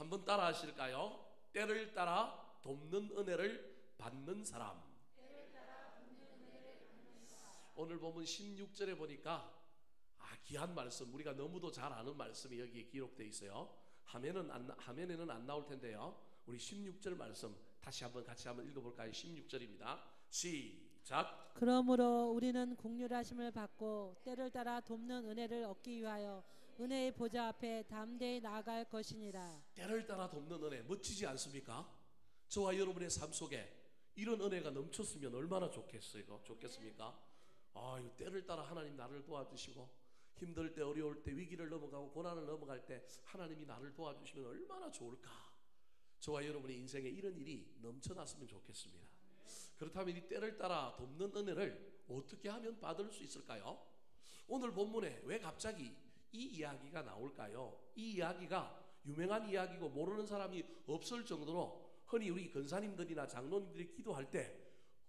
한번 따라 하실까요? 때를 따라 돕는 은혜를 받는 사람. 오늘 보면 16절에 보니까 귀한 말씀, 우리가 너무도 잘 아는 말씀이 여기에 기록되어 있어요. 화면에는 안 나올 텐데요. 우리 16절 말씀 다시 한번 같이 한번 읽어볼까요? 16절입니다. 시작. 그러므로 우리는 긍휼하심을 받고 때를 따라 돕는 은혜를 얻기 위하여 은혜의 보좌 앞에 담대히 나아갈 것이니라. 때를 따라 돕는 은혜 멋지지 않습니까? 저와 여러분의 삶 속에 이런 은혜가 넘쳤으면 얼마나 좋겠습니까? 이 때를 따라 하나님 나를 도와주시고, 힘들 때, 어려울 때, 위기를 넘어가고 고난을 넘어갈 때 하나님이 나를 도와주시면 얼마나 좋을까. 저와 여러분의 인생에 이런 일이 넘쳐났으면 좋겠습니다. 그렇다면 이 때를 따라 돕는 은혜를 어떻게 하면 받을 수 있을까요? 오늘 본문에 왜 갑자기 이 이야기가 나올까요? 이 이야기가 유명한 이야기고 모르는 사람이 없을 정도로 흔히 우리 권사님들이나 장로님들이 기도할 때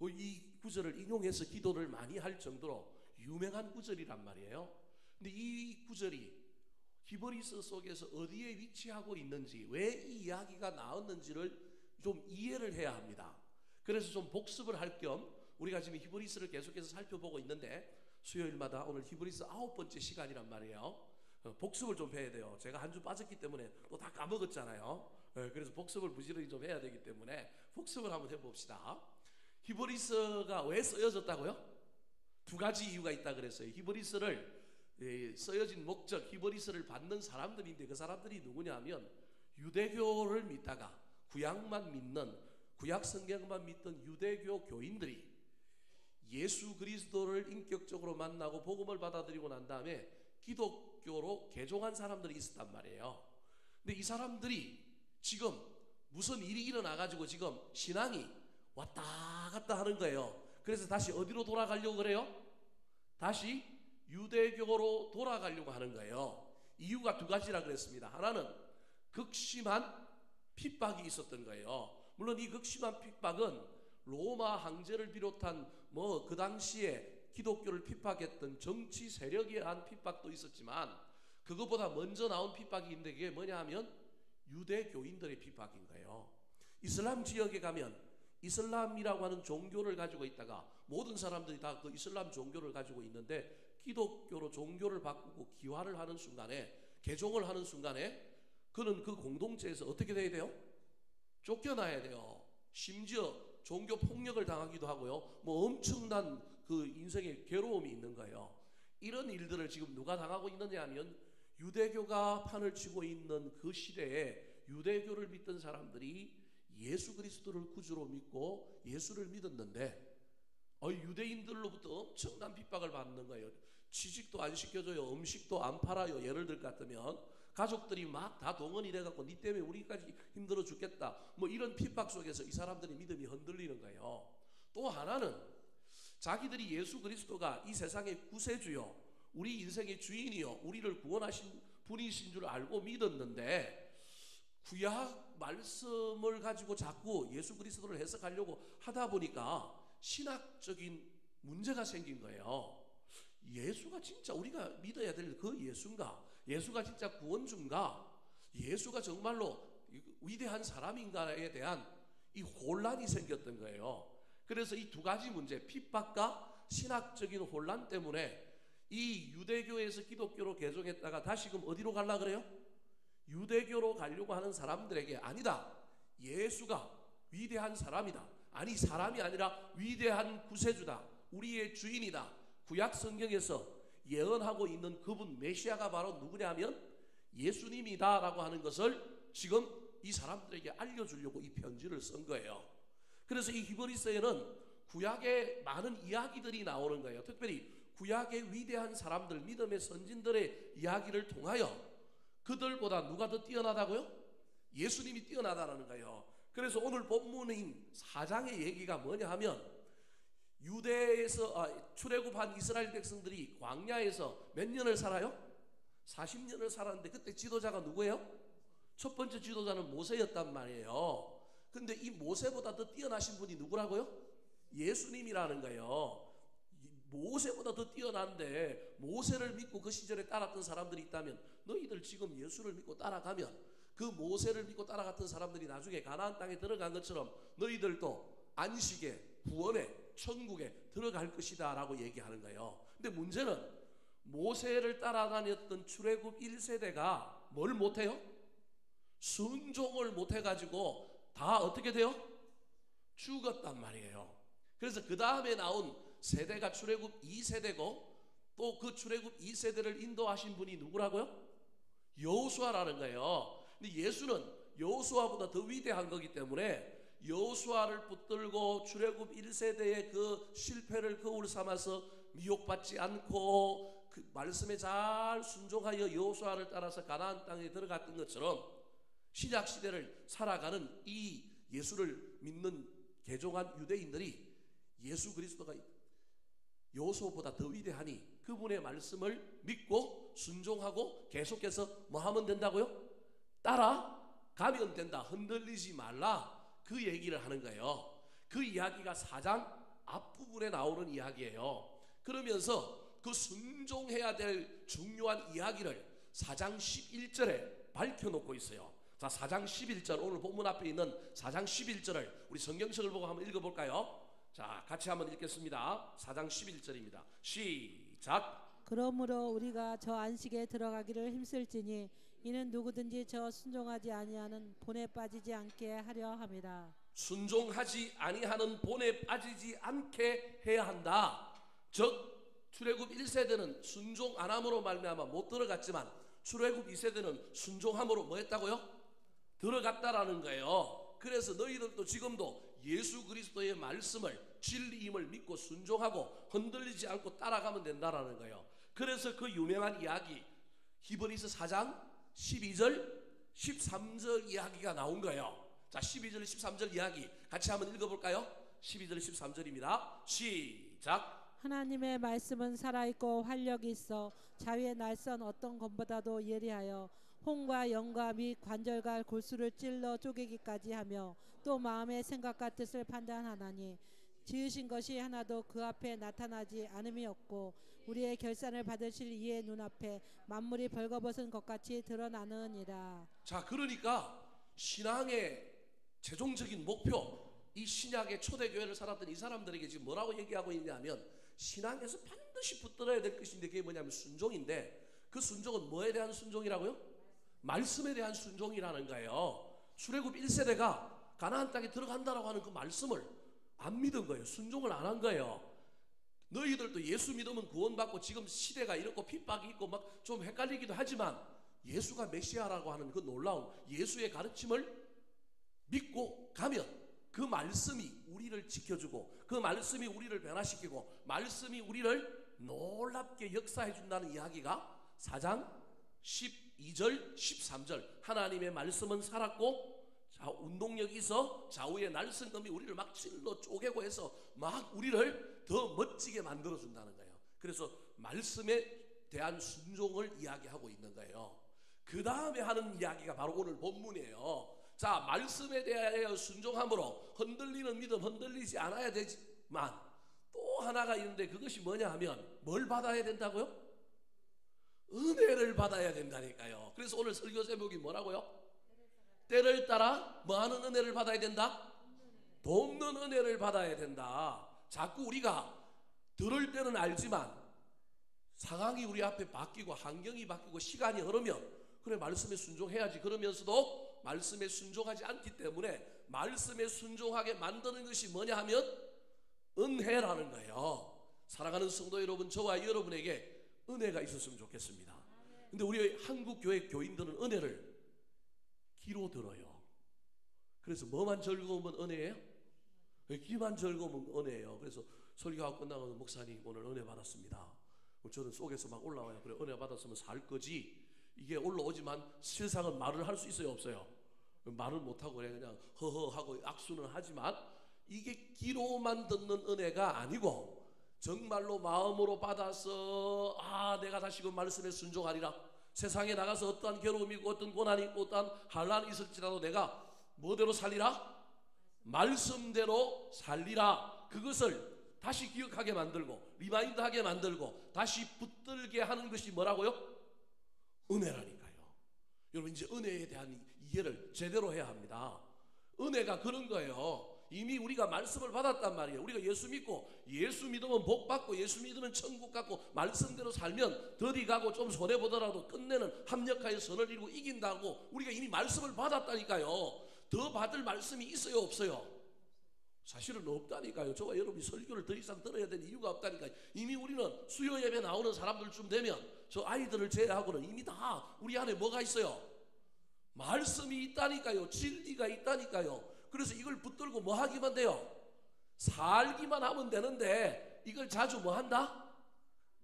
이 구절을 인용해서 기도를 많이 할 정도로 유명한 구절이란 말이에요. 근데 이 구절이 히브리서 속에서 어디에 위치하고 있는지, 왜 이 이야기가 나왔는지를 좀 이해를 해야 합니다. 그래서 좀 복습을 할 겸 우리가 지금 히브리서를 계속해서 살펴보고 있는데, 수요일마다 오늘 히브리서 9번째 시간이란 말이에요. 복습을 좀 해야 돼요. 제가 한 주 빠졌기 때문에 또 다 까먹었잖아요. 그래서 복습을 부지런히 좀 해야 되기 때문에 복습을 한번 해봅시다. 히브리서가 왜 쓰여졌다고요? 두 가지 이유가 있다 그랬어요. 히브리서를 쓰여진 목적, 히브리서를 받는 사람들인데, 그 사람들이 누구냐 하면 유대교를 믿다가 구약만 믿는, 구약 성경만 믿던 유대교 교인들이 예수 그리스도를 인격적으로 만나고 복음을 받아들이고 난 다음에 기독교로 개종한 사람들이 있었단 말이에요. 근데 이 사람들이 지금 무슨 일이 일어나가지고 지금 신앙이 왔다 갔다 하는 거예요. 그래서 다시 어디로 돌아가려고 그래요? 다시 유대교로 돌아가려고 하는 거예요. 이유가 두 가지라 그랬습니다. 하나는 극심한 핍박이 있었던 거예요. 물론 이 극심한 핍박은 로마 황제를 비롯한 그 당시에 기독교를 핍박했던 정치 세력에 의한 핍박도 있었지만, 그것보다 먼저 나온 핍박이 있는데 그게 뭐냐 하면 유대교인들의 핍박인 거예요. 이슬람 지역에 가면 이슬람이라고 하는 종교를 가지고 있다가 모든 사람들이 다 그 이슬람 종교를 가지고 있는데, 기독교로 종교를 바꾸고 기화를 하는 순간에, 개종을 하는 순간에 그는 그 공동체에서 어떻게 돼야 돼요? 쫓겨나야 돼요. 심지어 종교 폭력을 당하기도 하고요. 엄청난 그 인생의 괴로움이 있는 거예요. 이런 일들을 지금 누가 당하고 있느냐 하면 유대교가 판을 치고 있는 그 시대에 유대교를 믿던 사람들이 예수 그리스도를 구주로 믿고 예수를 믿었는데 유대인들로부터 엄청난 핍박을 받는 거예요. 취직도 안 시켜줘요. 음식도 안 팔아요. 예를 들 것 같으면 가족들이 막 다 동원이 돼갖고 니 때문에 우리까지 힘들어 죽겠다, 이런 핍박 속에서 이 사람들의 믿음이 흔들리는 거예요. 또 하나는 자기들이 예수 그리스도가 이 세상의 구세주요, 우리 인생의 주인이요, 우리를 구원하신 분이신 줄 알고 믿었는데, 구약 말씀을 가지고 자꾸 예수 그리스도를 해석하려고 하다 보니까 신학적인 문제가 생긴 거예요. 예수가 진짜 우리가 믿어야 될 그 예수인가? 예수가 진짜 구원주인가? 예수가 정말로 위대한 사람인가에 대한 이 혼란이 생겼던 거예요. 그래서 이 두 가지 문제, 핍박과 신학적인 혼란 때문에 이 유대교에서 기독교로 개종했다가 다시금 어디로 가려고 그래요? 유대교로 가려고 하는 사람들에게 아니다, 예수가 위대한 사람이다, 아니 사람이 아니라 위대한 구세주다, 우리의 주인이다, 구약 성경에서 예언하고 있는 그분 메시아가 바로 누구냐 하면 예수님이다 라고 하는 것을 지금 이 사람들에게 알려주려고 이 편지를 쓴 거예요. 그래서 이 히브리서에는 구약의 많은 이야기들이 나오는 거예요. 특별히 구약의 위대한 사람들, 믿음의 선진들의 이야기를 통하여 그들보다 누가 더 뛰어나다고요? 예수님이 뛰어나다라는 거예요. 그래서 오늘 본문인 4장의 얘기가 뭐냐 하면 유대에서 출애굽한 이스라엘 백성들이 광야에서 몇 년을 살아요? 40년을 살았는데 그때 지도자가 누구예요? 첫 번째 지도자는 모세였단 말이에요. 근데 이 모세보다 더 뛰어나신 분이 누구라고요? 예수님이라는 거예요. 모세보다 더 뛰어난데 모세를 믿고 그 시절에 따랐던 사람들이 있다면 너희들 지금 예수를 믿고 따라가면 그 모세를 믿고 따라갔던 사람들이 나중에 가나안 땅에 들어간 것처럼 너희들도 안식에, 구원에, 천국에 들어갈 것이다 라고 얘기하는 거예요. 근데 문제는 모세를 따라다녔던 출애굽 1세대가 뭘 못해요? 순종을 못해가지고 다 어떻게 돼요? 죽었단 말이에요. 그래서 그 다음에 나온 세대가 출애굽 2세대고 또 그 출애굽 2세대를 인도하신 분이 누구라고요? 여호수아라는 거예요. 근데 예수는 여호수아보다 더 위대한 거기 때문에 여호수아를 붙들고 출애굽 1세대의 그 실패를 거울 삼아서 미혹받지 않고 그 말씀에 잘 순종하여 여호수아를 따라서 가나안 땅에 들어갔던 것처럼 신약 시대를 살아가는 이 예수를 믿는 개종한 유대인들이 예수 그리스도가 여호수아보다 더 위대하니 그분의 말씀을 믿고 순종하고 계속해서 뭐 하면 된다고요? 따라가면 된다. 흔들리지 말라. 그 얘기를 하는 거예요. 그 이야기가 4장 앞부분에 나오는 이야기예요. 그러면서 그 순종해야 될 중요한 이야기를 4장 11절에 밝혀놓고 있어요. 자, 4장 11절, 오늘 본문 앞에 있는 4장 11절을 우리 성경책을 보고 한번 읽어볼까요? 자, 같이 한번 읽겠습니다. 4장 11절입니다. 시작. 그러므로 우리가 저 안식에 들어가기를 힘쓸지니 이는 누구든지 저 순종하지 아니하는 본에 빠지지 않게 하려 함이라. 순종하지 아니하는 본에 빠지지 않게 해야 한다. 즉 출애굽 1세대는 순종 안 함으로 말미암아 못 들어갔지만 출애굽 2세대는 순종함으로 뭐 했다고요? 들어갔다라는 거예요. 그래서 너희들도 지금도 예수 그리스도의 말씀을 진리임을 믿고 순종하고 흔들리지 않고 따라가면 된다라는 거예요. 그래서 그 유명한 이야기 히브리서 4장 12절 13절 이야기가 나온 거예요. 자, 12절 13절 이야기 같이 한번 읽어볼까요? 12절 13절입니다. 시작. 하나님의 말씀은 살아있고 활력이 있어 자위의 날선 어떤 검보다도 예리하여 혼과 영과 및 관절과 골수를 찔러 쪼개기까지 하며 또 마음의 생각과 뜻을 판단하나니 지으신 것이 하나도 그 앞에 나타나지 않음이 없고 우리의 결산을 받으실 이의 눈앞에 만물이 벌거벗은 것 같이 드러나느니라. 자, 그러니까 신앙의 최종적인 목표, 이 신약의 초대교회를 살았던 이 사람들에게 지금 뭐라고 얘기하고 있냐면 신앙에서 반드시 붙들어야 될 것인데 그게 뭐냐면 순종인데 그 순종은 뭐에 대한 순종이라고요? 말씀에 대한 순종이라는 거예요. 출애굽 1세대가 가나안 땅에 들어간다라고 하는 그 말씀을 안 믿은 거예요. 순종을 안 한 거예요. 너희들도 예수 믿으면 구원받고 지금 시대가 이렇고 핍박이 있고 막 좀 헷갈리기도 하지만 예수가 메시아라고 하는 그 놀라운 예수의 가르침을 믿고 가면 그 말씀이 우리를 지켜주고 그 말씀이 우리를 변화시키고 말씀이 우리를 놀랍게 역사해 준다는 이야기가 4장 12절 13절 하나님의 말씀은 살았고 운동력이 있어 좌우의 날선검이 우리를 막 찔러 쪼개고 해서 막 우리를 더 멋지게 만들어준다는 거예요. 그래서 말씀에 대한 순종을 이야기하고 있는 거예요. 그 다음에 하는 이야기가 바로 오늘 본문이에요. 자, 말씀에 대하여 순종함으로 흔들리는 믿음 흔들리지 않아야 되지만 또 하나가 있는데 그것이 뭐냐 하면 뭘 받아야 된다고요? 은혜를 받아야 된다니까요. 그래서 오늘 설교 제목이 뭐라고요? 때를 따라 뭐하는 은혜를 받아야 된다? 돕는 은혜를 받아야 된다. 자꾸 우리가 들을 때는 알지만 상황이 우리 앞에 바뀌고 환경이 바뀌고 시간이 흐르면 그래 말씀에 순종해야지 그러면서도 말씀에 순종하지 않기 때문에 말씀에 순종하게 만드는 것이 뭐냐 하면 은혜라는 거예요. 사랑하는 성도 여러분, 저와 여러분에게 은혜가 있었으면 좋겠습니다. 근데 우리 한국교회 교인들은 은혜를 귀로 들어요. 그래서 뭐만 즐거우면 은혜예요? 귀만 즐거우면 은혜예요. 그래서 설교가 끝나고 목사님 오늘 은혜 받았습니다. 저는 속에서 막 올라와요. 그래 은혜 받았으면 살 거지. 이게 올라오지만 세상은 말을 할 수 있어요, 없어요? 말을 못하고 그냥 허허하고 악수는 하지만 이게 귀로만 듣는 은혜가 아니고 정말로 마음으로 받아서 내가 다시금 말씀에 순종하리라. 세상에 나가서 어떠한 괴로움이 있고 어떤 고난이 있고 어떠한 환난이 있을지라도 내가 뭐대로 살리라? 말씀대로 살리라. 그것을 다시 기억하게 만들고 리마인드하게 만들고 다시 붙들게 하는 것이 뭐라고요? 은혜라니까요. 여러분 이제 은혜에 대한 이해를 제대로 해야 합니다. 은혜가 그런 거예요. 이미 우리가 말씀을 받았단 말이에요. 우리가 예수 믿고 예수 믿으면 복 받고 예수 믿으면 천국 갖고 말씀대로 살면 더디 가고 좀 손해 보더라도 끝내는 합력하여 선을 이루고 이긴다고 우리가 이미 말씀을 받았다니까요. 더 받을 말씀이 있어요, 없어요? 사실은 없다니까요. 저와 여러분이 설교를 더 이상 들어야 되는 이유가 없다니까요. 이미 우리는 수요 예배 나오는 사람들쯤 되면 저 아이들을 제외하고는 이미 다 우리 안에 뭐가 있어요? 말씀이 있다니까요. 진리가 있다니까요. 그래서 이걸 붙들고 뭐 하기만 돼요? 살기만 하면 되는데 이걸 자주 뭐 한다?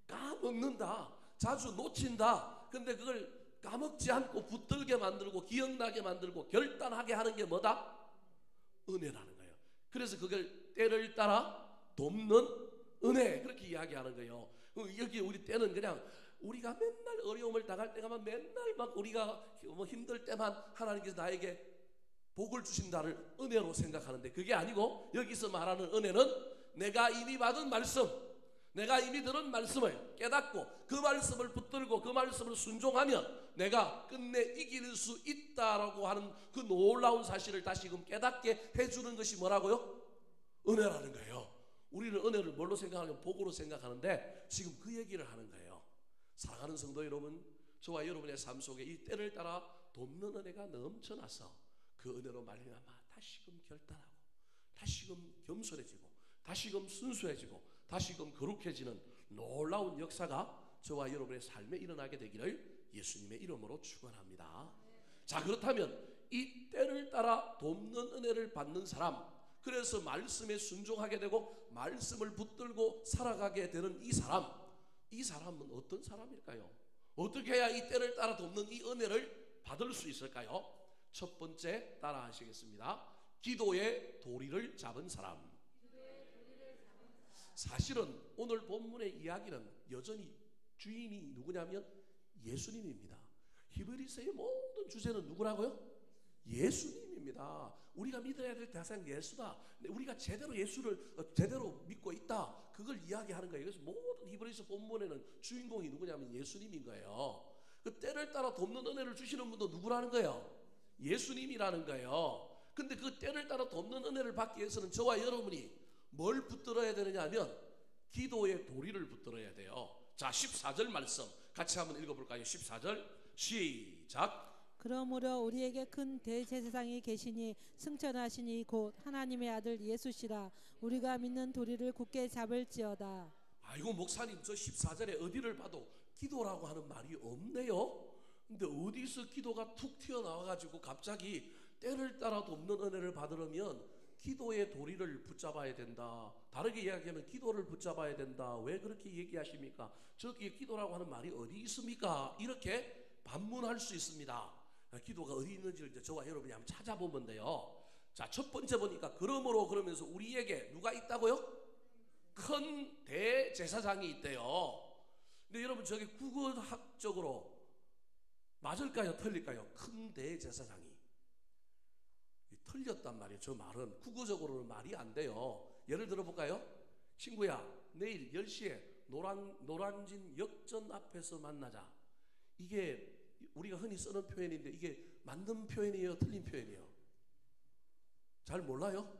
까먹는다. 자주 놓친다. 근데 그걸 까먹지 않고 붙들게 만들고 기억나게 만들고 결단하게 하는 게 뭐다? 은혜라는 거예요. 그래서 그걸 때를 따라 돕는 은혜, 그렇게 이야기하는 거예요. 여기 우리 때는 그냥 우리가 맨날 어려움을 당할 때가만 맨날 막 우리가 뭐 힘들 때만 하나님께서 나에게 복을 주신다를 은혜로 생각하는데 그게 아니고 여기서 말하는 은혜는 내가 이미 받은 말씀, 내가 이미 들은 말씀을 깨닫고 그 말씀을 붙들고 그 말씀을 순종하면 내가 끝내 이길 수 있다라고 하는 그 놀라운 사실을 다시금 깨닫게 해주는 것이 뭐라고요? 은혜라는 거예요. 우리는 은혜를 뭘로 생각하냐면 복으로 생각하는데 지금 그 얘기를 하는 거예요. 사랑하는 성도 여러분, 저와 여러분의 삶 속에 이 때를 따라 돕는 은혜가 넘쳐나서 그 은혜로 말미암아 다시금 결단하고 다시금 겸손해지고 다시금 순수해지고 다시금 거룩해지는 놀라운 역사가 저와 여러분의 삶에 일어나게 되기를 예수님의 이름으로 축원합니다. 자, 그렇다면 이 때를 따라 돕는 은혜를 받는 사람, 그래서 말씀에 순종하게 되고 말씀을 붙들고 살아가게 되는 이 사람은 어떤 사람일까요? 어떻게 해야 이 때를 따라 돕는 이 은혜를 받을 수 있을까요? 첫 번째 따라 하시겠습니다. 기도의 도리를 잡은 사람. 사실은 오늘 본문의 이야기는 여전히 주인이 누구냐면 예수님입니다. 히브리서의 모든 주제는 누구라고요? 예수님입니다. 우리가 믿어야 될 대상 예수다. 우리가 제대로 예수를 제대로 믿고 있다. 그걸 이야기하는 거예요. 그래서 모든 히브리서 본문에는 주인공이 누구냐면 예수님인 거예요. 그 때를 따라 돕는 은혜를 주시는 분도 누구라는 거예요? 예수님이라는 거예요. 근데 그 때를 따라 돕는 은혜를 받기 위해서는 저와 여러분이 뭘 붙들어야 되느냐 하면 기도의 도리를 붙들어야 돼요. 자, 14절 말씀 같이 한번 읽어볼까요? 14절 시작. 그러므로 우리에게 큰 대제사장이 계시니 승천하시니 곧 하나님의 아들 예수시라. 우리가 믿는 도리를 굳게 잡을지어다. 아이고 목사님, 저 14절에 어디를 봐도 기도라고 하는 말이 없네요. 근데 어디서 기도가 툭 튀어나와가지고 갑자기 때를 따라 돕는 은혜를 받으려면 기도의 도리를 붙잡아야 된다. 다르게 이야기하면 기도를 붙잡아야 된다. 왜 그렇게 얘기하십니까? 저기에 기도라고 하는 말이 어디 있습니까? 이렇게 반문할 수 있습니다. 기도가 어디 있는지를 저와 여러분이 한번 찾아보면 돼요. 자, 첫 번째 보니까 그러므로 그러면서 우리에게 누가 있다고요? 큰 대제사장이 있대요. 근데 여러분 저게 국어학적으로 맞을까요? 틀릴까요? 큰 대제사장이 틀렸단 말이에요. 저 말은 국어적으로는 말이 안 돼요. 예를 들어 볼까요? 친구야, 내일 10시에 노란진 역전 앞에서 만나자. 이게 우리가 흔히 쓰는 표현인데 이게 맞는 표현이에요? 틀린 표현이에요? 잘 몰라요?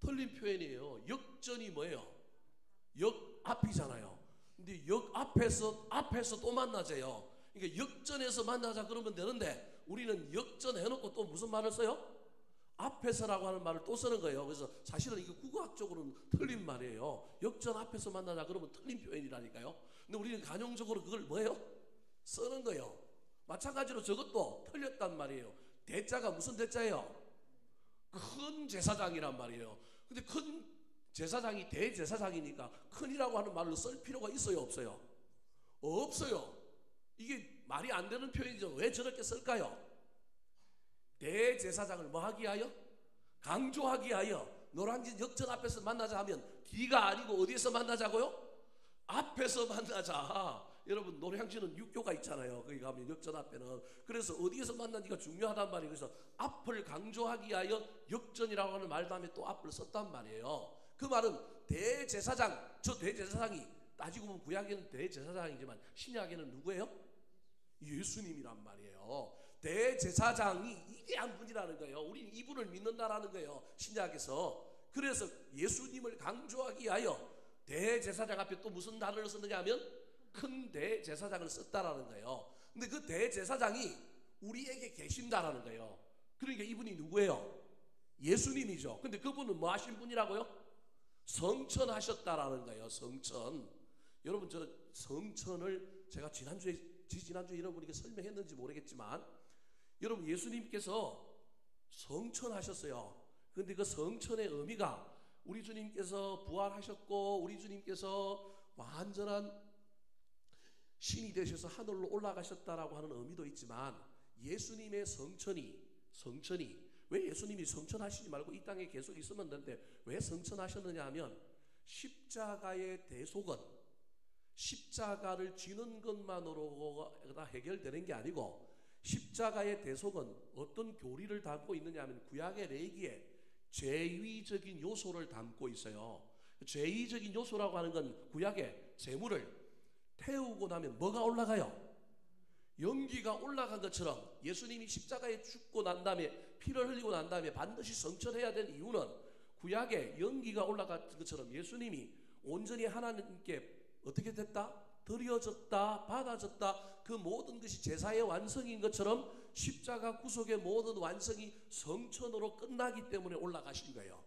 틀린 표현이에요. 역전이 뭐예요? 역 앞이잖아요. 근데 역 앞에서 또 만나자요. 그러니까 역전에서 만나자 그러면 되는데 우리는 역전 해놓고 또 무슨 말을 써요? 앞에서라고 하는 말을 또 쓰는 거예요. 그래서 사실은 이거 국어학적으로는 틀린 말이에요. 역전 앞에서 만나자 그러면 틀린 표현이라니까요. 근데 우리는 간용적으로 그걸 뭐예요? 쓰는 거예요. 마찬가지로 저것도 틀렸단 말이에요. 대자가 무슨 대자예요? 큰 제사장이란 말이에요. 근데 큰 제사장이 대제사장이니까 큰이라고 하는 말을 쓸 필요가 있어요, 없어요? 없어요. 이게 말이 안 되는 표현이죠. 왜 저렇게 쓸까요? 대제사장을 뭐 하기 위하여? 강조하기 위하여. 노란진 역전 앞에서 만나자 하면 뒤가 아니고 어디에서 만나자고요? 앞에서 만나자. 여러분 노량진은 육교가 있잖아요. 거기 가면 역전 앞에는. 그래서 어디에서 만나기가 중요하단 말이에요. 그래서 앞을 강조하기 위하여 역전이라고 하는 말 다음에 또 앞을 썼단 말이에요. 그 말은 대제사장, 저 대제사장이 따지고 보면 구약에는 대제사장이지만 신약에는 누구예요? 예수님이란 말이에요. 대제사장이 위대한 분이라는 거예요. 우리는 이분을 믿는다라는 거예요, 신약에서. 그래서 예수님을 강조하기 위하여 대제사장 앞에 또 무슨 단어를 썼느냐 하면 큰 대제사장을 썼다라는 거예요. 근데 그 대제사장이 우리에게 계신다라는 거예요. 그러니까 이분이 누구예요? 예수님이죠. 근데 그분은 뭐 하신 분이라고요? 성천하셨다라는 거예요. 성천. 여러분, 저 성천을 제가 지난주에 여러분에게 설명했는지 모르겠지만, 여러분, 예수님께서 성천하셨어요. 근데 그 성천의 의미가 우리 주님께서 부활하셨고 우리 주님께서 완전한 신이 되셔서 하늘로 올라가셨다라고 하는 의미도 있지만, 예수님의 성천이 왜 예수님이 성천하시지 말고 이 땅에 계속 있으면 되는데 왜 성천하셨느냐 하면, 십자가의 대속은 십자가를 지는 것만으로가 해결되는 게 아니고, 십자가의 대속은 어떤 교리를 담고 있느냐 하면 구약의 레위기에 죄위적인 요소를 담고 있어요. 죄위적인 요소라고 하는 건 구약의 제물을 태우고 나면 뭐가 올라가요? 연기가 올라간 것처럼 예수님이 십자가에 죽고 난 다음에 피를 흘리고 난 다음에 반드시 성천해야 되는 이유는 구약에 연기가 올라간 것처럼 예수님이 온전히 하나님께 어떻게 됐다? 드려졌다, 받아졌다, 그 모든 것이 제사의 완성인 것처럼 십자가 구속의 모든 완성이 성천으로 끝나기 때문에 올라가신 거예요.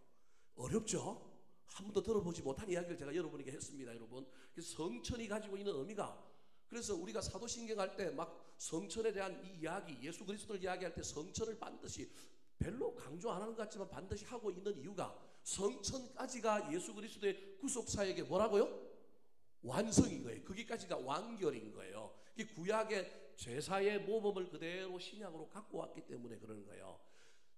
어렵죠? 한 번도 들어보지 못한 이야기를 제가 여러분에게 했습니다. 여러분, 성천이 가지고 있는 의미가, 그래서 우리가 사도신경 할 때 막 성천에 대한 이 이야기, 예수 그리스도를 이야기할 때 성천을 반드시, 별로 강조 안 하는 것 같지만 반드시 하고 있는 이유가, 성천까지가 예수 그리스도의 구속사역의 뭐라고요? 완성인 거예요. 거기까지가 완결인 거예요. 구약의 제사의 모범을 그대로 신약으로 갖고 왔기 때문에 그러는 거예요.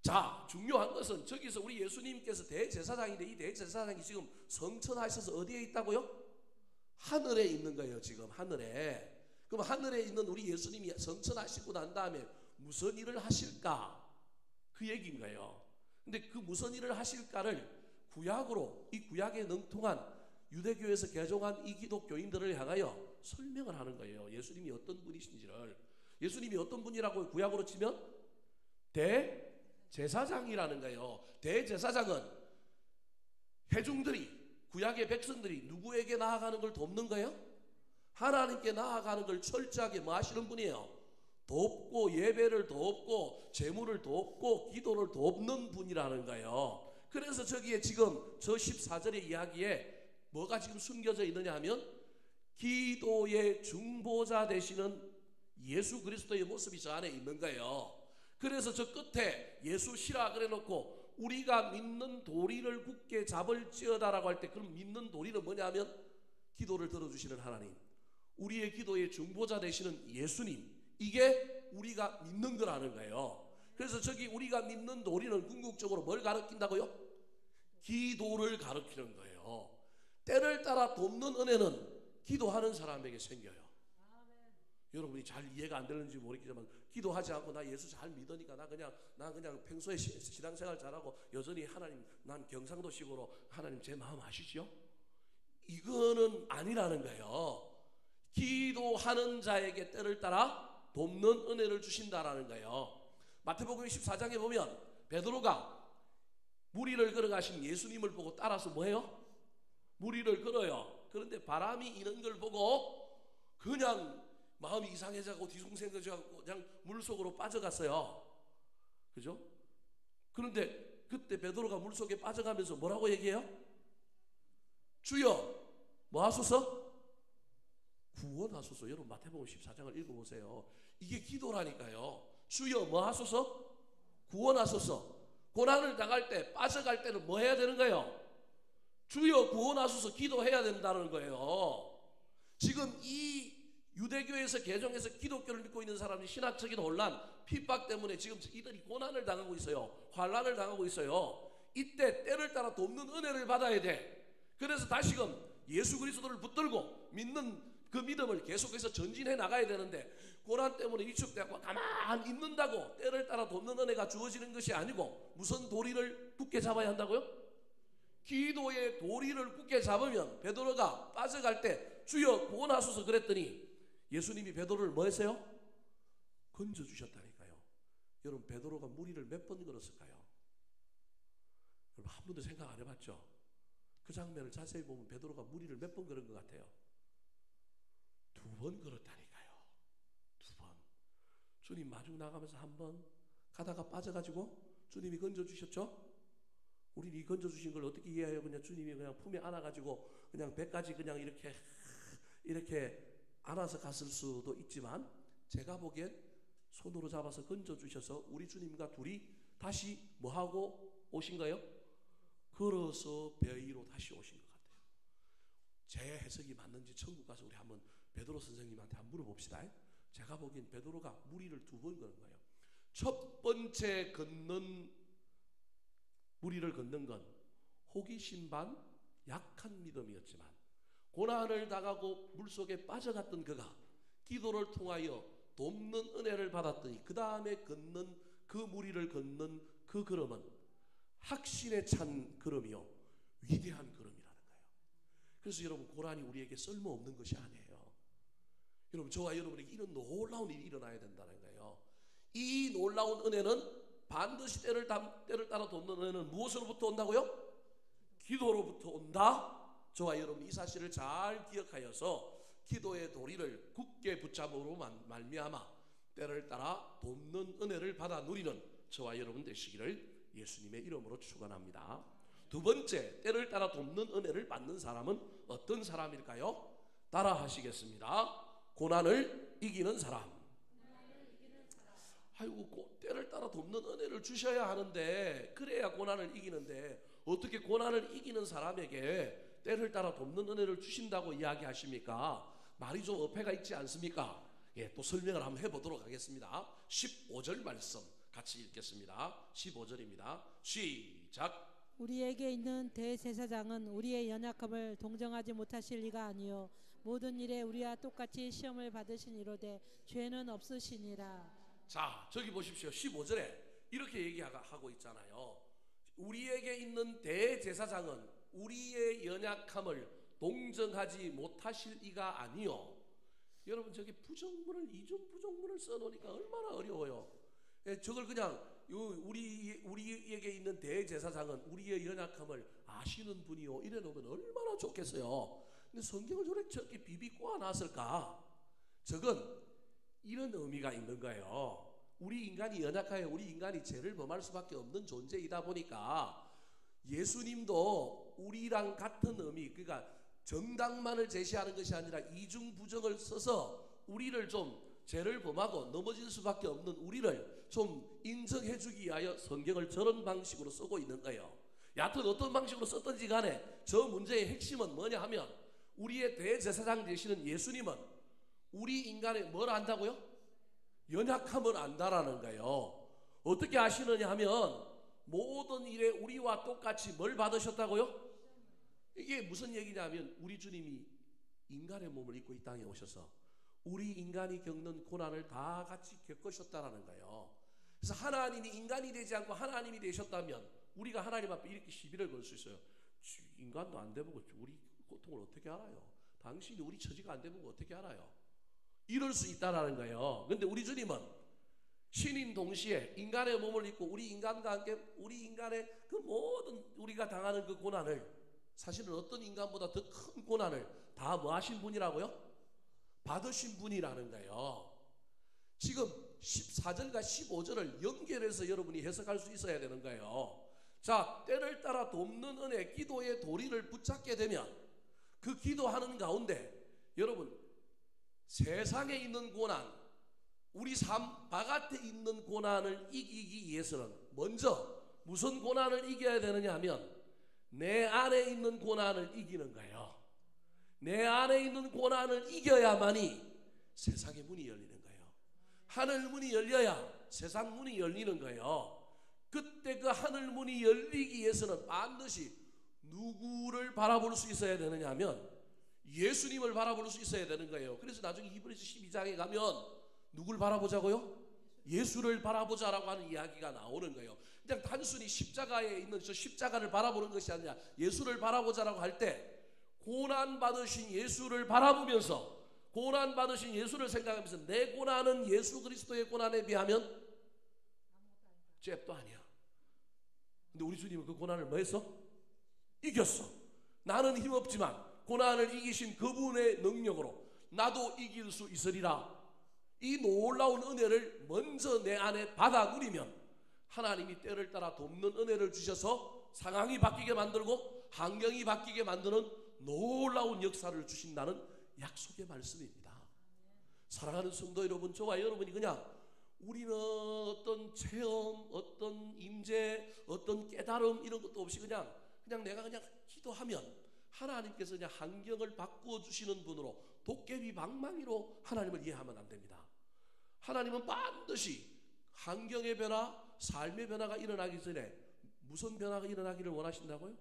자, 중요한 것은 저기서 우리 예수님께서 대제사장인데, 이 대제사장이 지금 성천하셔서 어디에 있다고요? 하늘에 있는 거예요. 지금 하늘에. 그럼 하늘에 있는 우리 예수님이 성천하시고 난 다음에 무슨 일을 하실까? 그 얘기인 거예요. 근데 그 무슨 일을 하실까를 구약으로, 이 구약에 능통한 유대교에서 개종한 이 기독교인들을 향하여 설명을 하는 거예요. 예수님이 어떤 분이신지를. 예수님이 어떤 분이라고 구약으로 치면 대제사장이라는 거예요. 대제사장은 회중들이, 구약의 백성들이 누구에게 나아가는 걸 돕는 거예요? 하나님께 나아가는 걸 철저하게 뭐 하시는 분이에요? 돕고, 예배를 돕고, 제물을 돕고, 기도를 돕는 분이라는 거예요. 그래서 저기에 지금 저 14절의 이야기에 뭐가 지금 숨겨져 있느냐 하면, 기도의 중보자 되시는 예수 그리스도의 모습이 저 안에 있는 거예요. 그래서 저 끝에 예수시라 그래 놓고 우리가 믿는 도리를 굳게 잡을지어다라고 할 때, 그럼 믿는 도리는 뭐냐 하면 기도를 들어주시는 하나님, 우리의 기도의 중보자 되시는 예수님, 이게 우리가 믿는 거라는 거예요. 그래서 저기 우리가 믿는 도리는 궁극적으로 뭘 가르친다고요? 기도를 가르치는 거예요. 때를 따라 돕는 은혜는 기도하는 사람에게 생겨요. 여러분이 잘 이해가 안 되는지 모르겠지만, 기도하지 않고 나 예수 잘 믿으니까 나 그냥 평소에 신앙생활 잘하고 여전히 하나님, 난 경상도식으로 하나님 제 마음 아시죠? 이거는 아니라는 거예요. 기도하는 자에게 때를 따라 돕는 은혜를 주신다라는 거예요. 마태복음 14장에 보면 베드로가 물 위를 걸어가신 예수님을 보고 따라서 뭐해요? 물 위를 걸어요. 그런데 바람이 이는 걸 보고 그냥 마음이 이상해져가고 뒤숭생겨져가고 그냥 물속으로 빠져갔어요. 그죠? 그런데 그때 베드로가 물속에 빠져가면서 뭐라고 얘기해요? 주여 뭐 하소서? 구원하소서. 여러분 마태복음 14장을 읽어보세요. 이게 기도라니까요. 주여 뭐 하소서? 구원하소서. 고난을 당할 때, 빠져갈 때는 뭐 해야 되는 거예요? 주여 구원하소서 기도해야 된다는 거예요. 지금 이 유대교에서 개종해서 기독교를 믿고 있는 사람들이 신학적인 혼란, 핍박 때문에 지금 이들이 고난을 당하고 있어요. 환난을 당하고 있어요. 이때 때를 따라 돕는 은혜를 받아야 돼. 그래서 다시금 예수 그리스도를 붙들고 믿는 그 믿음을 계속해서 전진해 나가야 되는데, 고난 때문에 위축되고 가만히 있는다고 때를 따라 돕는 은혜가 주어지는 것이 아니고, 무슨 도리를 굳게 잡아야 한다고요? 기도의 도리를 굳게 잡으면 베드로가 빠져갈 때 주여 구원하소서 그랬더니 예수님이 베드로를 뭐 했어요? 건져주셨다니까요. 여러분 베드로가 무리를 몇 번 걸었을까요? 여러분 한 번도 생각 안 해봤죠? 그 장면을 자세히 보면 베드로가 무리를 몇 번 걸은 것 같아요? 2번 걸었다니까요. 2번. 주님 마중 나가면서 한 번 가다가 빠져가지고 주님이 건져주셨죠? 우리는 이 건져주신 걸 어떻게 이해해요? 그냥 주님이 그냥 품에 안아가지고 그냥 배까지 그냥 이렇게 안아서 갔을 수도 있지만, 제가 보기엔 손으로 잡아서 건져주셔서 우리 주님과 둘이 다시 뭐하고 오신 거예요? 걸어서 배 위로 다시 오신 것 같아요. 제 해석이 맞는지 천국 가서 우리 한번 베드로 선생님한테 한번 물어봅시다. 제가 보기엔 베드로가 무리를 2번 걸은 거예요. 첫 번째 무리를 걷는 건 호기심 반 약한 믿음이었지만, 고난을 당하고 물속에 빠져갔던 그가 기도를 통하여 돕는 은혜를 받았더니 그 다음에 걷는 그 무리를 걷는 그 걸음은 확신에 찬 걸음이요, 위대한 걸음이라는 거예요. 그래서 여러분, 고난이 우리에게 쓸모없는 것이 아니에요. 여러분, 저와 여러분에게 이런 놀라운 일이 일어나야 된다는 거예요. 이 놀라운 은혜는 반드시 때를 따라 돕는 은혜는 무엇으로부터 온다고요? 기도로부터 온다. 저와 여러분 이 사실을 잘 기억하여서 기도의 도리를 굳게 붙잡음으로 말미암아 때를 따라 돕는 은혜를 받아 누리는 저와 여러분 되시기를 예수님의 이름으로 축원합니다. 두 번째, 때를 따라 돕는 은혜를 받는 사람은 어떤 사람일까요? 따라 하시겠습니다. 고난을 이기는 사람. 아이고, 때를 따라 돕는 은혜를 주셔야 하는데, 그래야 고난을 이기는데 어떻게 고난을 이기는 사람에게 때를 따라 돕는 은혜를 주신다고 이야기하십니까? 말이 좀 어폐가 있지 않습니까? 예, 또 설명을 한번 해보도록 하겠습니다. 15절 말씀 같이 읽겠습니다. 15절입니다. 시작. 우리에게 있는 대제사장은 우리의 연약함을 동정하지 못하실 리가 아니요 모든 일에 우리와 똑같이 시험을 받으신 이로되 죄는 없으시니라. 자, 저기 보십시오. 15절에 이렇게 얘기하고 있잖아요. 우리에게 있는 대제사장은 우리의 연약함을 동정하지 못하실 이가 아니요. 여러분, 저기 부정문을 이중 부정문을 써놓으니까 얼마나 어려워요. 예, 저걸 그냥 우리에게 있는 대제사장은 우리의 연약함을 아시는 분이요 이래 놓으면 얼마나 좋겠어요. 근데 성경을 저렇게 비비 꼬아놨을까? 저건 이런 의미가 있는 거예요. 우리 인간이 연약하여 우리 인간이 죄를 범할 수밖에 없는 존재이다 보니까 예수님도 우리랑 같은 의미, 그러니까 정당만을 제시하는 것이 아니라 이중 부정을 써서 우리를 좀 죄를 범하고 넘어질 수밖에 없는 우리를 좀 인정해 주기 위하여 성경을 저런 방식으로 쓰고 있는 거예요. 여하튼 어떤 방식으로 썼든지 간에 저 문제의 핵심은 뭐냐 하면, 우리의 대제사장 되시는 예수님은 우리 인간의 뭘 안다고요? 연약함을 안다라는 거예요. 어떻게 아시느냐 하면 모든 일에 우리와 똑같이 뭘 받으셨다고요? 이게 무슨 얘기냐면, 우리 주님이 인간의 몸을 입고 이 땅에 오셔서 우리 인간이 겪는 고난을 다 같이 겪으셨다라는 거예요. 그래서 하나님이 인간이 되지 않고 하나님이 되셨다면 우리가 하나님 앞에 이렇게 시비를 걸 수 있어요. 인간도 안 돼보고 우리 고통을 어떻게 알아요? 당신이 우리 처지가 안 돼보고 어떻게 알아요? 이럴 수 있다라는 거예요. 근데 우리 주님은 신인 동시에 인간의 몸을 입고 우리 인간과 함께 우리 인간의 그 모든 우리가 당하는 그 고난을, 사실은 어떤 인간보다 더 큰 고난을 다 뭐 하신 분이라고요? 받으신 분이라는 거예요. 지금 14절과 15절을 연결해서 여러분이 해석할 수 있어야 되는 거예요. 자, 때를 따라 돕는 은혜, 기도의 도리를 붙잡게 되면 그 기도하는 가운데 여러분, 세상에 있는 고난, 우리 삶 바깥에 있는 고난을 이기기 위해서는 먼저 무슨 고난을 이겨야 되느냐 하면 내 안에 있는 고난을 이기는 거예요. 내 안에 있는 고난을 이겨야만이 세상의 문이 열리는 거예요. 하늘 문이 열려야 세상 문이 열리는 거예요. 그때 그 하늘 문이 열리기 위해서는 반드시 누구를 바라볼 수 있어야 되느냐 하면 예수님을 바라볼 수 있어야 되는 거예요. 그래서 나중에 히브리서 12장에 가면 누굴 바라보자고요? 예수를 바라보자라고 하는 이야기가 나오는 거예요. 그냥 단순히 십자가에 있는 저 십자가를 바라보는 것이 아니라 예수를 바라보자라고 할 때 고난받으신 예수를 바라보면서, 고난받으신 예수를 생각하면서 내 고난은 예수 그리스도의 고난에 비하면 잽도 아니야. 근데 우리 주님은 그 고난을 뭐 했어? 이겼어. 나는 힘없지만 고난을 이기신 그분의 능력으로 나도 이길 수 있으리라. 이 놀라운 은혜를 먼저 내 안에 받아 누리면 하나님이 때를 따라 돕는 은혜를 주셔서 상황이 바뀌게 만들고 환경이 바뀌게 만드는 놀라운 역사를 주신다는 약속의 말씀입니다. 사랑하는 성도 여러분, 저와 여러분이 그냥 우리는 어떤 체험, 어떤 임재, 어떤 깨달음 이런 것도 없이 그냥 내가 그냥 기도하면 하나님께서 그냥 환경을 바꾸어 주시는 분으로 도깨비 방망이로 하나님을 이해하면 안 됩니다. 하나님은 반드시 환경의 변화, 삶의 변화가 일어나기 전에 무슨 변화가 일어나기를 원하신다고요?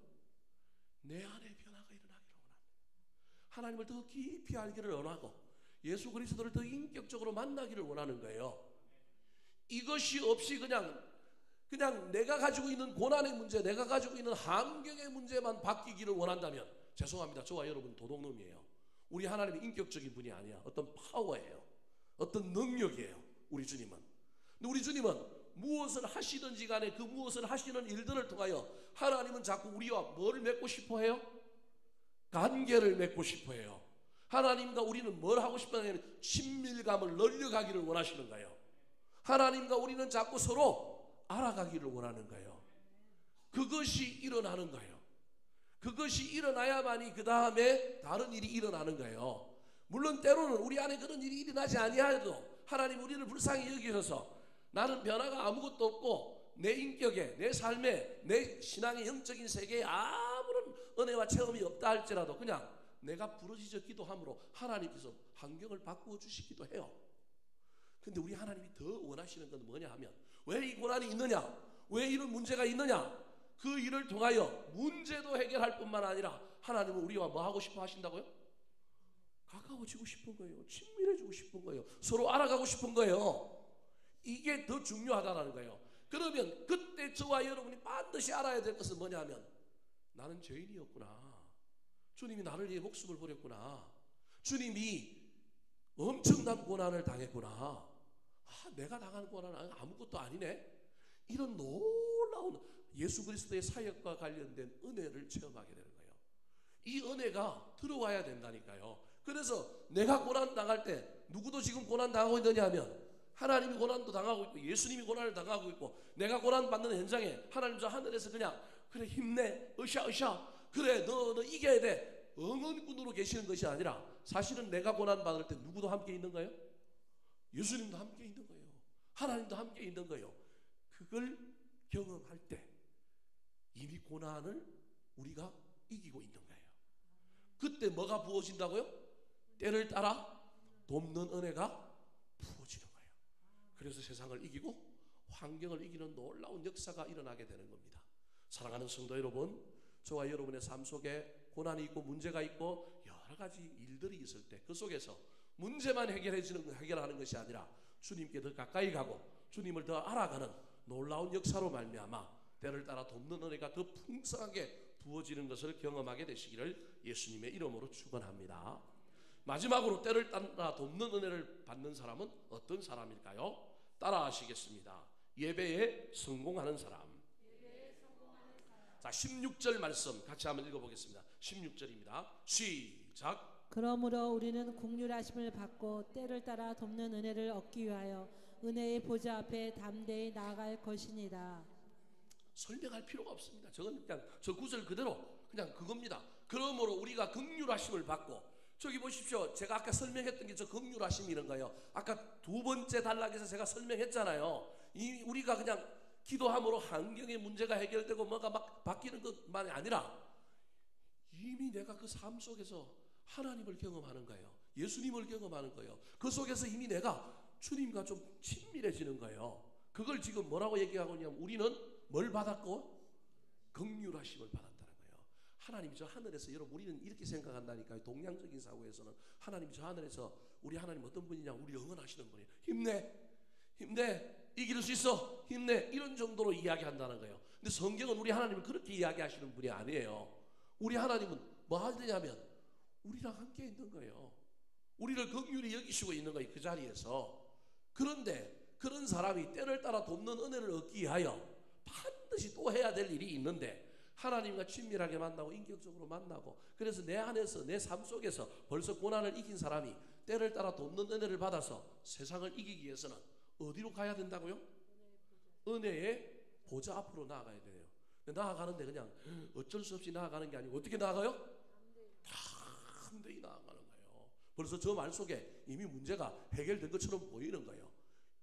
내 안에 변화가 일어나기를 원합니다. 하나님을 더 깊이 알기를 원하고 예수 그리스도를 더 인격적으로 만나기를 원하는 거예요. 이것이 없이 그냥 내가 가지고 있는 고난의 문제, 내가 가지고 있는 환경의 문제만 바뀌기를 원한다면 죄송합니다. 저와 여러분 도둑놈이에요. 우리 하나님은 인격적인 분이 아니야. 어떤 파워예요. 어떤 능력이에요. 우리 주님은. 근데 우리 주님은 무엇을 하시든지 간에 그 무엇을 하시는 일들을 통하여 하나님은 자꾸 우리와 뭐를 맺고 싶어 해요? 관계를 맺고 싶어 해요. 하나님과 우리는 뭘 하고 싶어 하냐면 친밀감을 늘려가기를 원하시는 거예요. 하나님과 우리는 자꾸 서로 알아가기를 원하는 거예요. 그것이 일어나는 거예요. 그것이 일어나야만이 그 다음에 다른 일이 일어나는 거예요. 물론 때로는 우리 안에 그런 일이 일어나지 아니하여도 하나님 우리를 불쌍히 여기셔서 나는 변화가 아무것도 없고 내 인격에, 내 삶에, 내 신앙의 영적인 세계에 아무런 은혜와 체험이 없다 할지라도 그냥 내가 부르짖어 기도함으로 하나님께서 환경을 바꾸어 주시기도 해요. 근데 우리 하나님이 더 원하시는 건 뭐냐 하면 왜 이 고난이 있느냐? 왜 이런 문제가 있느냐? 그 일을 통하여 문제도 해결할 뿐만 아니라 하나님은 우리와 뭐 하고 싶어 하신다고요? 가까워지고 싶은 거예요. 친밀해지고 싶은 거예요. 서로 알아가고 싶은 거예요. 이게 더 중요하다는 거예요. 그러면 그때 저와 여러분이 반드시 알아야 될 것은 뭐냐면 나는 죄인이었구나. 주님이 나를 위해 목숨을 버렸구나. 주님이 엄청난 고난을 당했구나. 내가 당한 고난은 아무것도 아니네. 이런 놀라운 예수 그리스도의 사역과 관련된 은혜를 체험하게 되는 거예요. 이 은혜가 들어와야 된다니까요. 그래서 내가 고난 당할 때 누구도 지금 고난 당하고 있느냐 하면 하나님이 고난도 당하고 있고 예수님이 고난을 당하고 있고 내가 고난 받는 현장에 하나님 저 하늘에서 그냥 그래 힘내 으쌰 그래 너 이겨야 돼 응원꾼으로 계시는 것이 아니라 사실은 내가 고난 받을 때 누구도 함께 있는 거예요? 예수님도 함께 있는 거예요. 하나님도 함께 있는 거예요. 그걸 경험할 때 이미 고난을 우리가 이기고 있는 거예요. 그때 뭐가 부어진다고요? 때를 따라 돕는 은혜가 부어지는 거예요. 그래서 세상을 이기고 환경을 이기는 놀라운 역사가 일어나게 되는 겁니다. 사랑하는 성도 여러분, 저와 여러분의 삶 속에 고난이 있고 문제가 있고 여러 가지 일들이 있을 때 그 속에서 문제만 해결하는 것이 아니라 주님께 더 가까이 가고 주님을 더 알아가는 놀라운 역사로 말미암아 때를 따라 돕는 은혜가 더 풍성하게 부어지는 것을 경험하게 되시기를 예수님의 이름으로 축원합니다. 마지막으로 때를 따라 돕는 은혜를 받는 사람은 어떤 사람일까요? 따라 하시겠습니다. 예배에 성공하는 사람. 자, 16절 말씀 같이 한번 읽어보겠습니다. 16절입니다. 시작. 그러므로 우리는 긍휼하심을 받고 때를 따라 돕는 은혜를 얻기 위하여 은혜의 보좌 앞에 담대히 나아갈 것이니라. 설명할 필요가 없습니다. 저건 그냥 저 구절 그대로 그냥 그겁니다. 그러므로 우리가 긍휼하심을 받고 저기 보십시오. 제가 아까 설명했던 게 저 긍휼하심이 이런 거예요. 아까 두 번째 단락에서 제가 설명했잖아요. 우리가 그냥 기도함으로 환경의 문제가 해결되고 뭐가 막 바뀌는 것만이 아니라 이미 내가 그 삶 속에서 하나님을 경험하는 거예요. 예수님을 경험하는 거예요. 그 속에서 이미 내가 주님과 좀 친밀해지는 거예요. 그걸 지금 뭐라고 얘기하고 있냐면 우리는 뭘 받았고? 긍휼하심을 받았다는 거예요. 하나님이 저 하늘에서 여러분 우리는 이렇게 생각한다니까요. 동양적인 사고에서는 하나님이 저 하늘에서 우리 하나님 어떤 분이냐 우리 응원하시는 분이에요. 힘내 이길 수 있어 힘내 이런 정도로 이야기한다는 거예요. 근데 성경은 우리 하나님을 그렇게 이야기하시는 분이 아니에요. 우리 하나님은 뭐 하느냐면 우리랑 함께 있는 거예요. 우리를 긍휼히 여기시고 있는 거예요. 그 자리에서. 그런데 그런 사람이 때를 따라 돕는 은혜를 얻기 위하여 반드시 또 해야 될 일이 있는데, 하나님과 친밀하게 만나고 인격적으로 만나고, 그래서 내 안에서 내 삶 속에서 벌써 고난을 이긴 사람이 때를 따라 돕는 은혜를 받아서 세상을 이기기 위해서는 어디로 가야 된다고요? 은혜의 보좌 앞으로 나아가야 돼요. 나아가는데 그냥 어쩔 수 없이 나아가는 게 아니고 어떻게 나아가요? 담대히 나아가는 거예요. 벌써 저 말 속에 이미 문제가 해결된 것처럼 보이는 거예요.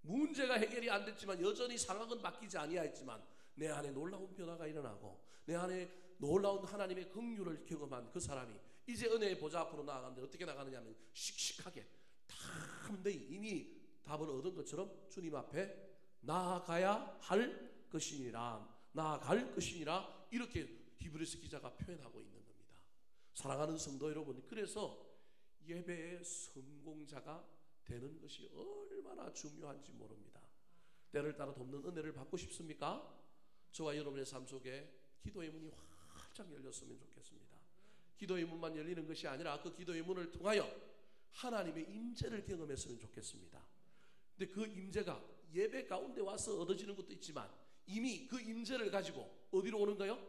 문제가 해결이 안 됐지만 여전히 상황은 바뀌지 아니하였지만 내 안에 놀라운 변화가 일어나고 내 안에 놀라운 하나님의 긍휼을 경험한 그 사람이 이제 은혜의 보좌 앞으로 나아가는데 어떻게 나가느냐면 씩씩하게 담대히 이미 답을 얻은 것처럼 주님 앞에 나아가야 할 것이니라, 나아갈 것이니라, 이렇게 히브리서 기자가 표현하고 있는 겁니다. 사랑하는 성도 여러분, 그래서 예배의 성공자가 되는 것이 얼마나 중요한지 모릅니다. 때를 따라 돕는 은혜를 받고 싶습니까? 저와 여러분의 삶 속에 기도의 문이 활짝 열렸으면 좋겠습니다. 기도의 문만 열리는 것이 아니라 그 기도의 문을 통하여 하나님의 임재를 경험했으면 좋겠습니다. 근데 그 임재가 예배 가운데 와서 얻어지는 것도 있지만 이미 그 임재를 가지고 어디로 오는 거예요?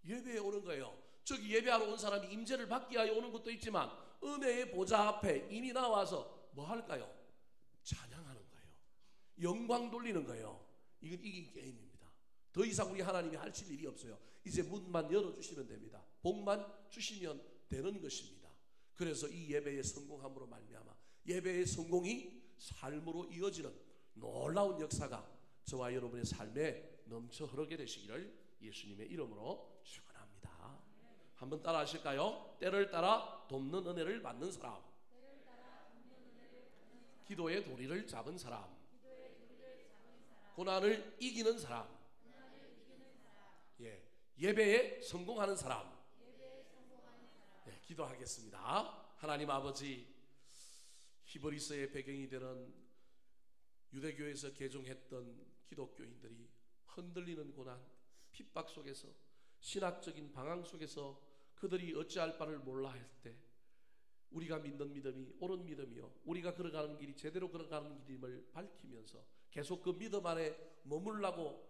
예배에 오는 거예요. 저기 예배하러 온 사람이 임재를 받기 위하여 오는 것도 있지만 은혜의 보좌 앞에 이미 나와서 뭐 할까요? 찬양하는 거예요. 영광 돌리는 거예요. 이건 이긴 게임입니다. 더 이상 우리 하나님이 하실 일이 없어요. 이제 문만 열어주시면 됩니다. 복만 주시면 되는 것입니다. 그래서 이 예배의 성공함으로 말미암아 예배의 성공이 삶으로 이어지는 놀라운 역사가 저와 여러분의 삶에 넘쳐 흐르게 되시기를 예수님의 이름으로 축원합니다. 한번 따라 하실까요? 때를 따라 돕는 은혜를 받는 사람, 기도의 도리를 잡은 사람, 고난을 이기는 사람, 예배에 성공하는 사람. 기도하겠습니다. 하나님 아버지, 히브리서의 배경이 되는 유대교에서 개종했던 기독교인들이 흔들리는 고난, 핍박 속에서, 신학적인 방황 속에서 그들이 어찌할 바를 몰라 할 때 우리가 믿는 믿음이 옳은 믿음이요, 우리가 걸어가는 길이 제대로 걸어가는 길임을 밝히면서 계속 그 믿음 안에 머물라고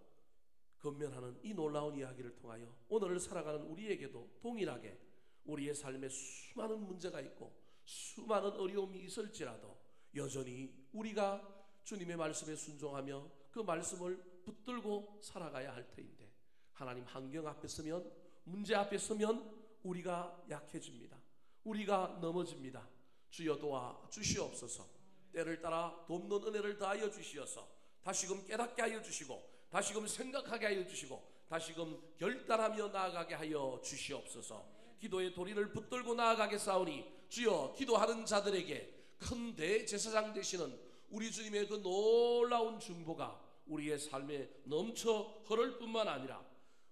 건면하는 이 놀라운 이야기를 통하여 오늘을 살아가는 우리에게도 동일하게 우리의 삶에 수많은 문제가 있고 수많은 어려움이 있을지라도 여전히 우리가 주님의 말씀에 순종하며 그 말씀을 붙들고 살아가야 할 터인데, 하나님 환경 앞에 서면, 문제 앞에 서면 우리가 약해집니다. 우리가 넘어집니다. 주여 도와 주시옵소서. 때를 따라 돕는 은혜를 더하여 주시어서 다시금 깨닫게 하여 주시고 다시금 생각하게 하여 주시고 다시금 결단하며 나아가게 하여 주시옵소서. 기도의 도리를 붙들고 나아가게 싸우니 주여, 기도하는 자들에게 큰 대제사장 되시는 우리 주님의 그 놀라운 중보가 우리의 삶에 넘쳐 흐를 뿐만 아니라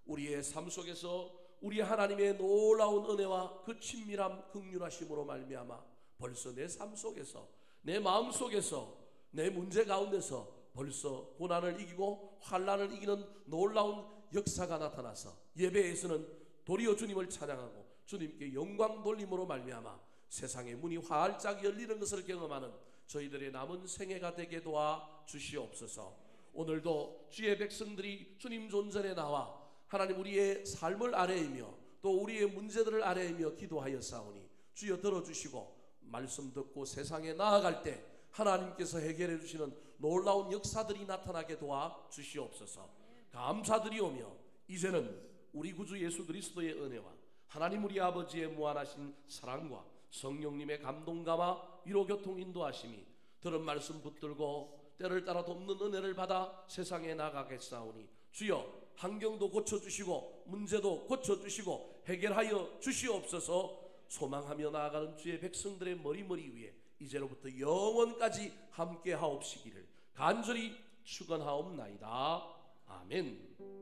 우리의 삶 속에서 우리 하나님의 놀라운 은혜와 그 친밀함, 긍휼하심으로 말미암아 벌써 내 삶 속에서, 내 마음 속에서, 내 문제 가운데서 벌써 고난을 이기고 환난을 이기는 놀라운 역사가 나타나서 예배에서는 도리어 주님을 찬양하고 주님께 영광 돌림으로 말미암아 세상의 문이 활짝 열리는 것을 경험하는 저희들의 남은 생애가 되게 도와 주시옵소서. 오늘도 주의 백성들이 주님 존전에 나와 하나님 우리의 삶을 아뢰이며 또 우리의 문제들을 아뢰이며 기도하여 싸우니 주여 들어주시고 말씀 듣고 세상에 나아갈 때 하나님께서 해결해 주시는 놀라운 역사들이 나타나게 도와 주시옵소서. 감사드리오며 이제는 우리 구주 예수 그리스도의 은혜와 하나님 우리 아버지의 무한하신 사랑과 성령님의 감동감화 위로 교통 인도하심이 들은 말씀 붙들고 때를 따라 돕는 은혜를 받아 세상에 나가겠사오니 주여 환경도 고쳐주시고 문제도 고쳐주시고 해결하여 주시옵소서. 소망하며 나아가는 주의 백성들의 머리 위에 이제로부터 영원까지 함께 하옵시기를 간절히 축원하옵나이다. 아멘.